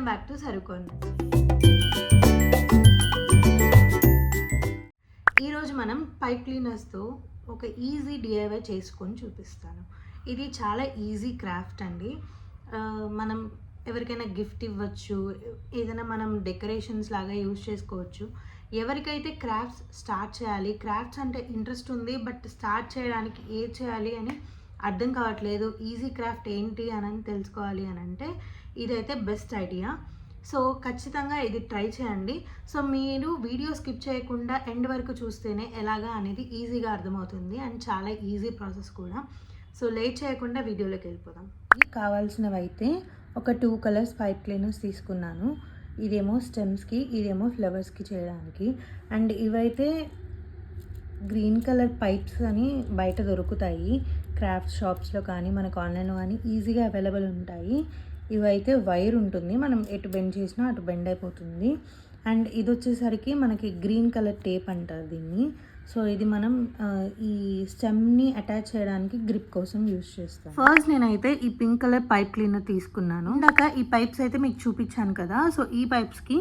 Welcome back to సరుకొండ. ఈరోజు మనం pipe క్లీనర్స్తో ఒక ఈజీ డిఐవై చేసుకొని చూపిస్తాను. ఇది చాలా ఈజీ క్రాఫ్ట్ అండి. మనం ఎవరికైనా గిఫ్ట్ ఇవ్వచ్చు, ఏదైనా మనం డెకరేషన్స్ లాగా యూజ్ చేసుకోవచ్చు. ఎవరికైతే క్రాఫ్ట్స్ స్టార్ట్ చేయాలి, క్రాఫ్ట్స్ అంటే ఇంట్రెస్ట్ ఉంది బట్ స్టార్ట్ చేయడానికి ఏం చేయాలి అని అర్థం కావట్లేదు, ఈజీ క్రాఫ్ట్ ఏంటి అని తెలుసుకోవాలి అని అంటే ఇదైతే బెస్ట్ ఐడియా. సో ఖచ్చితంగా ఇది ట్రై చేయండి. సో మీరు వీడియో స్కిప్ చేయకుండా ఎండ్ వరకు చూస్తేనే ఎలాగా అనేది ఈజీగా అర్థమవుతుంది అండ్ చాలా ఈజీ ప్రాసెస్ కూడా. సో లేట్ చేయకుండా వీడియోలోకి వెళ్ళిపోదాం. కావాల్సినవి అయితే ఒక 2 కలర్స్ పైప్ క్లీనర్స్ తీసుకున్నాను. ఇదేమో స్టెమ్స్కి, ఇదేమో ఫ్లవర్స్కి చేయడానికి. అండ్ ఇవైతే గ్రీన్ కలర్ పైప్స్ అని బయట దొరుకుతాయి, క్రాఫ్ట్ షాప్స్లో కానీ మనకు ఆన్లైన్లో కానీ ఈజీగా అవైలబుల్ ఉంటాయి. ఇవైతే వైర్ ఉంటుంది, మనం ఎటు బెండ్ చేసినా అటు బెండ్ అయిపోతుంది. అండ్ ఇది వచ్చేసరికి మనకి గ్రీన్ కలర్ టేప్ అంటారు దీన్ని. సో ఇది మనం ఈ స్టెమ్ని అటాచ్ చేయడానికి గ్రిప్ కోసం యూజ్ చేస్తాం. ఫస్ట్ నేనైతే ఈ పింక్ కలర్ పైప్ క్లీనర్ తీసుకున్నాను. ఇందాక ఈ పైప్స్ అయితే మీకు చూపించాను కదా, సో ఈ పైప్స్కి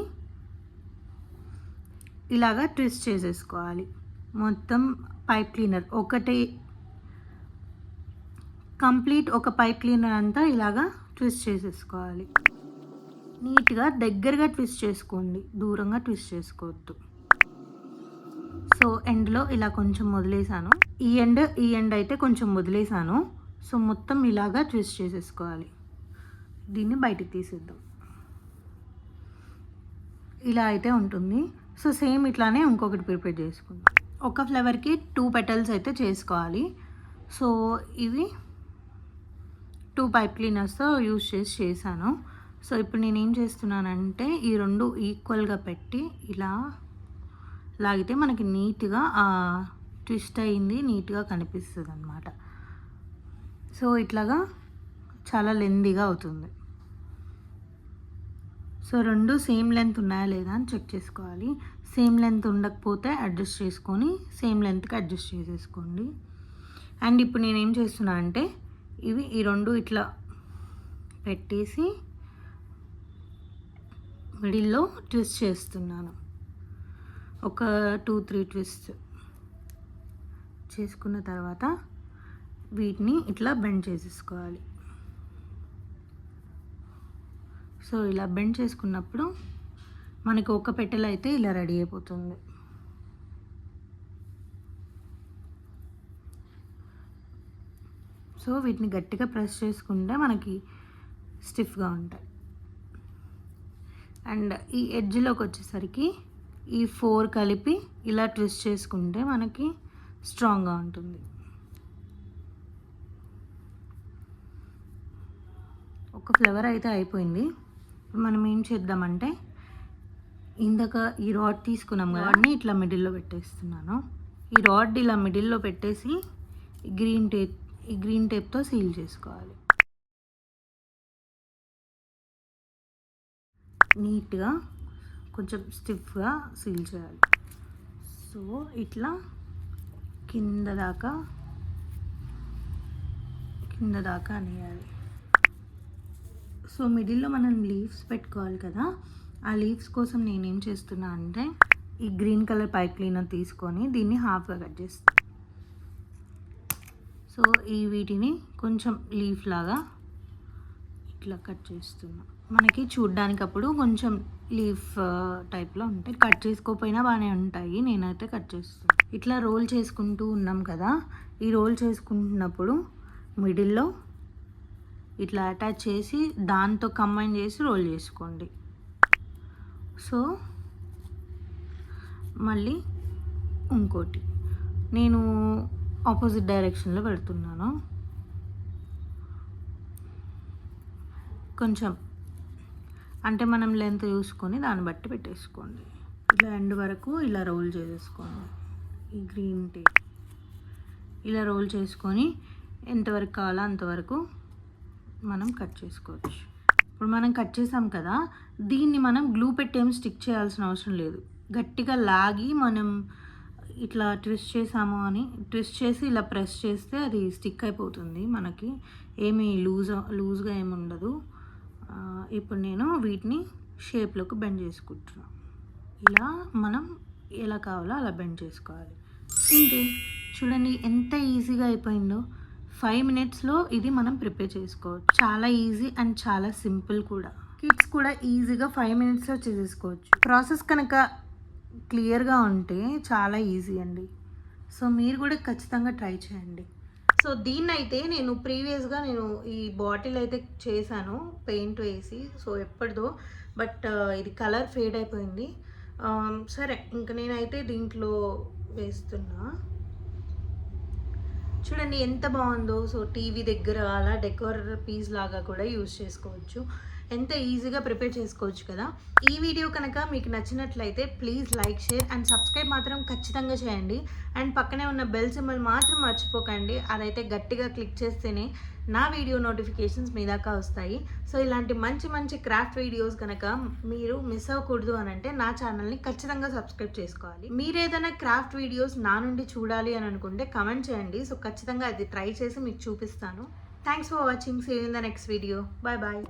ఇలాగా ట్విస్ట్ చేసేసుకోవాలి. మొత్తం పైప్ క్లీనర్ ఒకటే కంప్లీట్ ఒక పైప్ క్లీనర్ అంతా ఇలాగా ట్విస్ట్ చేసేసుకోవాలి. నీట్గా దగ్గరగా ట్విస్ట్ చేసుకోండి, దూరంగా ట్విస్ట్ చేసుకోవద్దు. సో ఎండ్లో ఇలా కొంచెం వదిలేసాను, ఈ ఎండ్ అయితే కొంచెం వదిలేసాను. సో మొత్తం ఇలాగా ట్విస్ట్ చేసేసుకోవాలి. దీన్ని బయటికి తీసేద్దాం. ఇలా అయితే ఉంటుంది. సో సేమ్ ఇట్లానే ఇంకొకటి ప్రిపేర్ చేసుకుందాం. ఒక ఫ్లవర్కి 2 పెటల్స్ అయితే చేసుకోవాలి. సో ఇవి 2 పైప్ క్లీనర్స్తో యూజ్ చేశాను. సో ఇప్పుడు నేను ఏం చేస్తున్నానంటే ఈ 2 ఈక్వల్గా పెట్టి ఇలా లాగితే మనకి నీట్గా ట్విస్ట్ అయింది, నీట్గా కనిపిస్తుంది అన్నమాట. సో ఇట్లాగా చాలా లెందీగా అవుతుంది. సో 2 సేమ్ లెంత్ ఉన్నాయా లేదా అని చెక్ చేసుకోవాలి. సేమ్ లెంత్ ఉండకపోతే అడ్జస్ట్ చేసుకొని సేమ్ లెంత్కి అడ్జస్ట్ చేసేసుకోండి. అండ్ ఇప్పుడు నేను ఏం చేస్తున్నా అంటే ఈ 2 ఇట్లా పెట్టేసి మిడిల్లో ట్విస్ట్ చేస్తున్నాను. ఒక 2-3 ట్విస్ట్ చేసుకున్న తర్వాత వీటిని ఇట్లా బెండ్ చేసేసుకోవాలి. సో ఇలా బెండ్ చేసుకున్నప్పుడు మనకి ఒక పెట్టెలు అయితే ఇలా రెడీ అయిపోతుంది. సో వీటిని గట్టిగా ప్రెస్ చేసుకుంటే మనకి స్టిఫ్గా ఉంటాయి. అండ్ ఈ ఎడ్జ్లోకి వచ్చేసరికి ఈ 4 కలిపి ఇలా ట్విస్ట్ చేసుకుంటే మనకి స్ట్రాంగ్గా ఉంటుంది. ఒక ఫ్లవర్ అయితే అయిపోయింది. మనం ఏం చేద్దామంటే ఇందాక ఈ రాడ్ తీసుకున్నాం కదా, అన్నీ ఇట్లా మిడిల్లో పెట్టేస్తున్నాను. ఈ రాడ్ ఇలా మిడిల్లో పెట్టేసి ఈ గ్రీన్ టేప్తో సీల్ చేసుకోవాలి. నీట్గా కొంచెం స్టిఫ్గా సీల్ చేయాలి. సో ఇట్లా కింద దాకా అనేయాలి. సో మిడిల్లో మనం లీవ్స్ పెట్టుకోవాలి కదా, ఆ లీవ్స్ కోసం నేనేం చేస్తున్నా అంటే ఈ గ్రీన్ కలర్ పైప్ క్లీనర్ తీసుకొని దీన్ని హాఫ్గా కట్ చేస్తాను. సో వీటిని కొంచెం లీఫ్ లాగా ఇట్లా కట్ చేస్తున్నా. మనకి చూడ్డానికి అప్పుడు కొంచెం లీఫ్ టైప్లో ఉంటాయి, కట్ చేసుకోకపోయినా బాగానే ఉంటాయి. నేనైతే కట్ చేస్తాను. ఇట్లా రోల్ చేసుకుంటూ ఉన్నాం కదా, ఈ రోల్ చేసుకుంటున్నప్పుడు మిడిల్లో ఇట్లా అటాచ్ చేసి దాంతో కంబైన్ చేసి రోల్ చేసుకోండి. సో మళ్ళీ ఇంకోటి నేను ఆపోజిట్ డైరెక్షన్లో పెడుతున్నాను. కొంచెం అంటే మనం లెంత్ చూసుకొని దాన్ని బట్టి పెట్టేసుకోండి. ఇట్లా ఎండ్ వరకు ఇలా రోల్ చేసేసుకోండి. ఈ గ్రీన్ టేప్ ఇలా రోల్ చేసుకొని ఎంతవరకు కావాలో అంతవరకు మనం కట్ చేసుకోవచ్చు. ఇప్పుడు మనం కట్ చేసాం కదా, దీన్ని మనం గ్లూ పెట్టి ఏం స్టిక్ చేయాల్సిన అవసరం లేదు. గట్టిగా లాగి మనం ఇట్లా ట్విస్ట్ చేసాము అని ట్విస్ట్ చేసి ఇలా ప్రెస్ చేస్తే అది స్టిక్ అయిపోతుంది. మనకి ఏమీ లూజ్గా ఏమి ఉండదు. ఇప్పుడు నేను వీటిని షేప్లోకి బెండ్ చేసుకుంటున్నాను. ఇలా మనం ఎలా కావాలో అలా బెండ్ చేసుకోవాలి. ఇంతే, చూడండి ఎంత ఈజీగా అయిపోయిందో. 5 మినిట్స్లో ఇది మనం ప్రిపేర్ చేసుకోవచ్చు. చాలా ఈజీ అండ్ చాలా సింపుల్ కూడా. కిడ్స్ కూడా ఈజీగా 5 మినిట్స్లో చేసేసుకోవచ్చు. ప్రాసెస్ కనుక క్లియర్గా ఉంటే చాలా ఈజీ అండి. సో మీరు కూడా ఖచ్చితంగా ట్రై చేయండి. సో దీన్నైతే నేను ప్రీవియస్గా ఈ బాటిల్ అయితే చేశాను పెయింట్ వేసి. సో ఎప్పటిదో, బట్ ఇది కలర్ ఫేడ్ అయిపోయింది. సరే, ఇంక నేనైతే దీంట్లో వేస్తున్నా. చూడండి ఎంత బాగుందో. సో టీవీ దగ్గర అలా డెకోర్ పీస్ లాగా కూడా యూజ్ చేసుకోవచ్చు. ఎంత ఈజీగా ప్రిపేర్ చేసుకోవచ్చు కదా. ఈ వీడియో కనుక మీకు నచ్చినట్లయితే please like, share and subscribe మాత్రం ఖచ్చితంగా చేయండి. అండ్ పక్కనే ఉన్న బెల్ సింబల్ మాత్రం మర్చిపోకండి. అదైతే గట్టిగా క్లిక్ చేస్తేనే నా వీడియో నోటిఫికేషన్స్ మీ దాకా వస్తాయి. సో ఇలాంటి మంచి మంచి క్రాఫ్ట్ వీడియోస్ కనుక మీరు మిస్ అవ్వకూడదు అని అంటే నా ఛానల్ని ఖచ్చితంగా సబ్స్క్రైబ్ చేసుకోవాలి. మీరు ఏదైనా క్రాఫ్ట్ వీడియోస్ నా నుండి చూడాలి అని అనుకుంటే కమెంట్ చేయండి. సో ఖచ్చితంగా అది ట్రై చేసి మీకు చూపిస్తాను. Thanks for watching. See you in the next video. Bye bye.